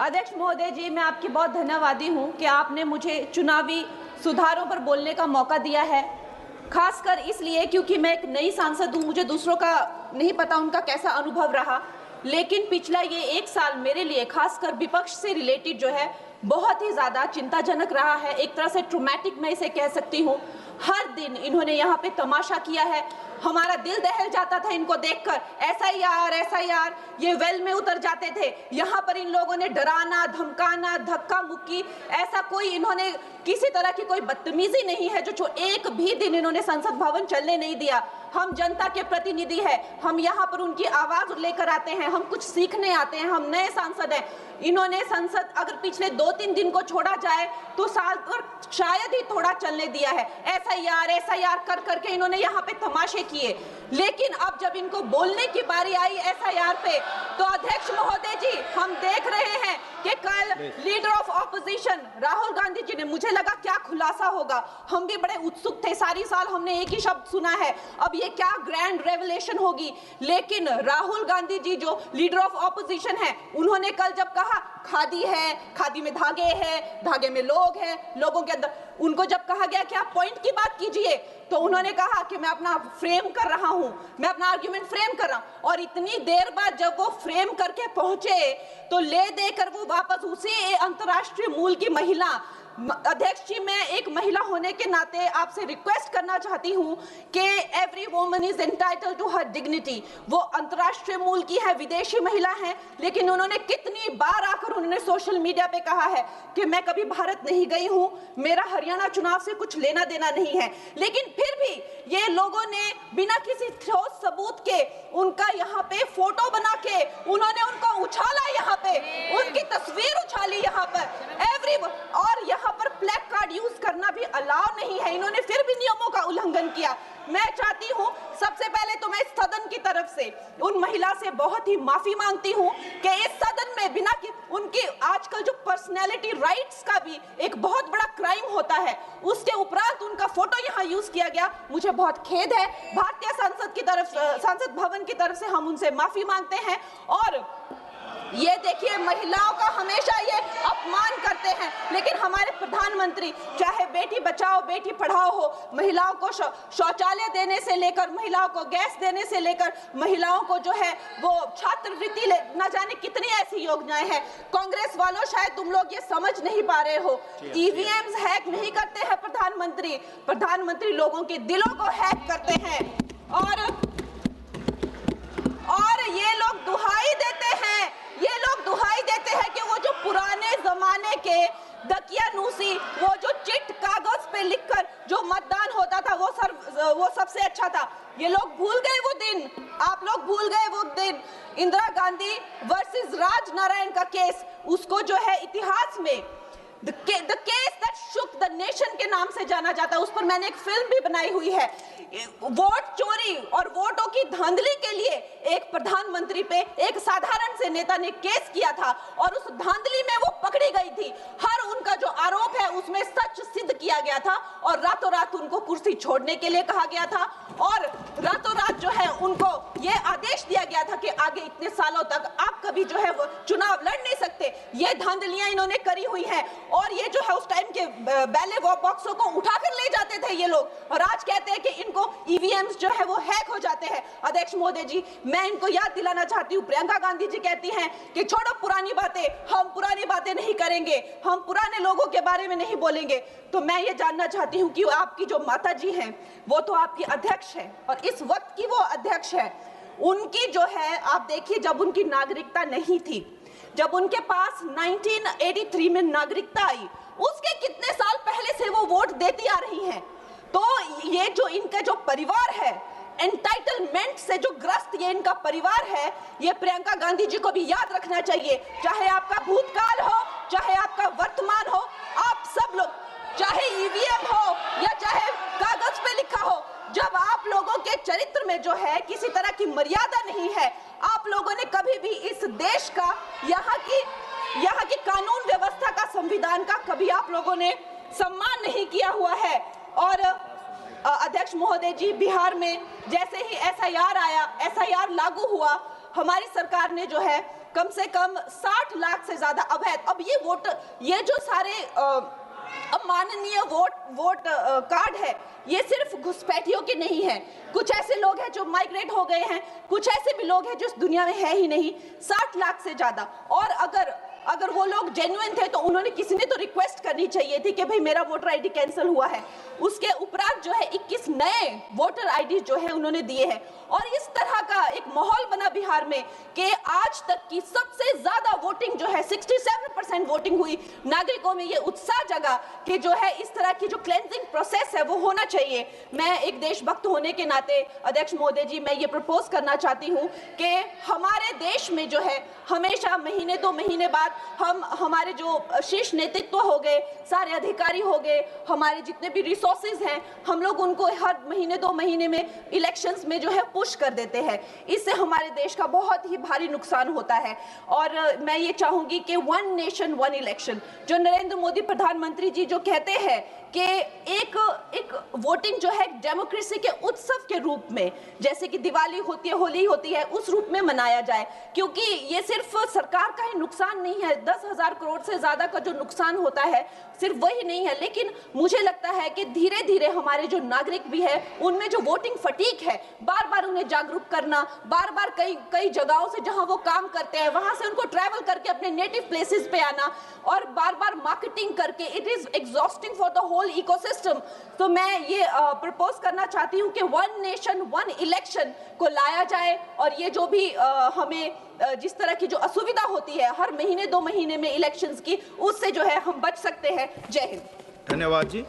अध्यक्ष महोदय जी, मैं आपकी बहुत धन्यवादी हूं कि आपने मुझे चुनावी सुधारों पर बोलने का मौका दिया है, खासकर इसलिए क्योंकि मैं एक नई सांसद हूं, मुझे दूसरों का नहीं पता उनका कैसा अनुभव रहा, लेकिन पिछला ये 1 साल मेरे लिए खासकर विपक्ष से रिलेटेड जो है बहुत ही ज़्यादा चिंताजनक रहा है। एक तरह से ट्रॉमेटिक मैं इसे कह सकती हूँ। हर दिन इन्होंने यहाँ पे तमाशा किया है, हमारा दिल दहल जाता था इनको देखकर। एसआईआर ये वेल में उतर जाते थे। यहाँ पर इन लोगों ने डराना, धमकाना, धक्का मुक्की, ऐसा कोई इन्होंने किसी तरह की कोई बदतमीजी नहीं है जो एक भी दिन इन्होंने संसद भवन चलने नहीं दिया। हम जनता के प्रतिनिधि हैं, हम यहाँ पर उनकी आवाज लेकर आते हैं, हम कुछ सीखने आते हैं, हम नए सांसद हैं। इन्होंने संसद अगर पिछले 2-3 दिन को छोड़ा जाए तो साल पर शायद ही थोड़ा चलने दिया है। एसआईआर कर करके इन्होंने यहाँ पे तमाशे किए, लेकिन अब जब इनको बोलने की बारी आई एसआईआर पे, तो अध्यक्ष महोदय जी हम देख रहे हैं कि कल leader of opposition Rahul Gandhi ji ने, मुझे लगा क्या खुलासा होगा, हम भी बड़े उत्सुक थे, सारी साल हमने एक ही शब्द सुना है, अब ये क्या ग्रैंड रेवलेशन होगी। लेकिन राहुल गांधी जी जो लीडर ऑफ ऑपोजिशन है, उन्होंने कल जब कहा खादी है, खादी में धागे हैं, धागे में लोग हैं, लोगों के अंदर, उनको जब कहा गया कि आप पॉइंट की बात कीजिए, तो उन्होंने कहा कि मैं अपना फ्रेम कर रहा हूं, मैं अपना आर्ग्यूमेंट फ्रेम कर रहा हूं। और इतनी देर बाद जब वो फ्रेम करके पहुंचे तो ले देकर वो वापस उसी अंतर्राष्ट्रीय मूल की महिला, अध्यक्ष जी मैं एक महिला होने के नाते आपसे रिक्वेस्ट करना चाहती हूं कि every woman is entitled to her dignity. वो अंतर्राष्ट्रीय मूल की है, विदेशी महिला है, लेकिन उन्होंने कितनी बार आकर उन्होंने सोशल मीडिया पे कहा है कि मैं कभी भारत नहीं गई हूं, मेरा हरियाणा चुनाव से कुछ लेना देना नहीं है। लेकिन फिर भी ये लोगों ने बिना किसी ठोस सबूत के उनका यहाँ पे फोटो बना के उन्होंने उनको उछाला, यहाँ पे उनकी तस्वीर उछाली यहाँ पर और यहाँ पर प्लेक कार्ड यूज करना भी अलाउ नहीं है। इन्होंने फिर भी नियमों का उल्लंघन किया। मैं चाहती हूँ सबसे पहले तो मैं इस सदन की तरफ से उन महिला से बहुत ही माफी मांगती हूँ कि इस सदन में बिना कि उनकी आजकल जो पर्सनैलिटी राइट्स का भी एक बहुत बड़ा क्राइम होता है, उसके उपरांत उनका फोटो यहाँ यूज किया गया, मुझे बहुत खेद है। भारतीय संसद भवन की तरफ से हम उनसे माफी मांगते हैं। और ये देखिए महिलाओं का हमेशा ये अपमान करते हैं, लेकिन हमारे प्रधानमंत्री चाहे बेटी बचाओ बेटी पढ़ाओ हो, महिलाओं को शौचालय देने से लेकर, महिलाओं को गैस देने से लेकर, महिलाओं को जो है वो छात्रवृत्ति न जाने कितनी ऐसी योजनाएं हैं। कांग्रेस वालों शायद तुम लोग ये समझ नहीं पा रहे हो, ईवीएम्स हैक नहीं करते हैं प्रधानमंत्री लोगों के दिलों को हैक करते हैं। और ये लोग दुहाई देते हैं कि वो जो पुराने जमाने के दकियानूसी, वो जो चिट कागज पे लिखकर जो मतदान होता था वो सबसे अच्छा था। ये लोग भूल गए वो दिन, आप लोग भूल गए वो दिन। इंदिरा गांधी वर्सेस राज नारायण का केस, उसको जो है इतिहास में The case that shook the nation के नाम से जाना जाता है। उस पर मैंने एक फिल्म भी बनाई हुई है। वोट चोरी और वोटों की धांधली के लिए एक प्रधानमंत्री पे एक साधारण से नेता ने केस किया था और उस धांधली में वो पकड़ी गई थी। हर उनका जो आरोप है उसमें सच सिद्ध किया गया था और रातों रात उनको कुर्सी छोड़ने के लिए कहा गया था और रातों रात जो है उनको ये आदेश दिया गया था कि आगे इतने सालों तक आप कभी जो है वो चुनाव लड़ नहीं सकते। ये धांधलियां इन्होंने करी हुई हैं और ये जो है उस टाइम के बैलेट बॉक्सों को उठाकर ले जाते थे ये लोग और आज कहते हैं कि इनको ईवीएम्स जो है वो हैक हो जाते हैं। अध्यक्ष महोदय जी मैं इनको याद दिलाना चाहती हूँ, प्रियंका गांधी जी कहती हैं कि छोड़ो पुरानी बातें, हम पुरानी बातें नहीं करेंगे, हम पुराने लोगों के बारे में नहीं बोलेंगे। तो मैं ये जानना चाहती हूँ कि आपकी जो माता जी हैं वो तो आपकी अध्यक्ष है और इस वक्त की वो अध्यक्ष है, उनकी जो है आप देखिए जब उनकी नागरिकता नहीं थी, जब उनके पास 1983 में नागरिकता आई, उसके कितने साल पहले से वो वोट देती आ रही हैं। तो ये जो इनका जो परिवार है, एंटाइटलमेंट से जो ग्रस्त ये इनका परिवार है, ये प्रियंका गांधी जी को भी याद रखना चाहिए। चाहे आपका भूतकाल हो, चाहे आपका वर्तमान हो, आप सब लोग, चाहे ईवीएम हो या चाहे कागज पे लिखा हो, जब आप लोगों के चरित्र में जो है किसी तरह की मर्यादा नहीं है, आप लोगों ने कभी भी इस देश का, यहाँ की कानून व्यवस्था का, संविधान का कभी आप लोगों ने सम्मान नहीं किया हुआ है। और अध्यक्ष महोदय जी बिहार में जैसे ही एसआईआर आया, एसआईआर लागू हुआ, हमारी सरकार ने जो है कम से कम 60 लाख से ज्यादा अवैध। अब ये वोट, ये जो सारे अमाननीय वोट कार्ड है, ये सिर्फ घुसपैठियों के नहीं है। कुछ ऐसे लोग हैं जो माइग्रेट हो गए हैं, कुछ ऐसे भी लोग हैं जो इस दुनिया में है ही नहीं। 60 लाख से ज्यादा। और अगर वो लोग जेन्युइन थे तो उन्होंने, किसी ने तो रिक्वेस्ट करनी चाहिए थी कि भाई मेरा वोटर आईडी कैंसिल हुआ है। उसके उपरांत जो है 21 नए वोटर आईडी जो है उन्होंने दिए हैं। और इस तरह का एक माहौल बना बिहार में कि आज तक की सबसे ज्यादा वोटिंग जो है 67% वोटिंग हुई। नागरिकों में ये उत्साह जगा कि जो है इस तरह की जो क्लेंजिंग प्रोसेस है वो होना चाहिए। मैं एक देशभक्त होने के नाते अध्यक्ष महोदय जी, मैं ये प्रपोज करना चाहती हूँ कि हमारे देश में जो है हमेशा महीने 2 महीने बाद हमारे जो शीर्ष नेतृत्व हो गए, सारे अधिकारी हो गए, हमारे जितने भी रिसोर्सेज हैं, हम लोग उनको हर महीने 2 महीने में इलेक्शंस में जो है पुश कर देते हैं। इससे हमारे देश का बहुत ही भारी नुकसान होता है। और मैं ये चाहूंगी कि 1 नेशन 1 इलेक्शन, जो नरेंद्र मोदी प्रधानमंत्री जी जो कहते हैं कि एक वोटिंग जो है डेमोक्रेसी के उत्सव के रूप में, जैसे कि दिवाली होती है, होली होती है, उस रूप में मनाया जाए। क्योंकि ये सिर्फ सरकार का ही नुकसान नहीं है, 10,000 करोड़ से ज्यादा का जो नुकसान होता है सिर्फ वही नहीं है, लेकिन मुझे लगता है कि धीरे धीरे हमारे जो नागरिक भी है उनमें जो वोटिंग फटीक है, बार बार उन्हें जागरूक करना, बार बार कई जगहों से जहां वो काम करते हैं वहां से उनको ट्रैवल करके अपने नेटिव प्लेसेस पे आना और बार बार मार्केटिंग करके, it is exhausting for the whole ecosystem. तो मैं ये प्रपोज करना चाहती हूँ कि 1 नेशन 1 इलेक्शन को लाया जाए। और ये जो भी हमें जिस तरह की जो असुविधा होती है हर महीने 2 महीने में इलेक्शंस की, उससे जो है हम बच सकते हैं। जय हिंद। धन्यवाद जी।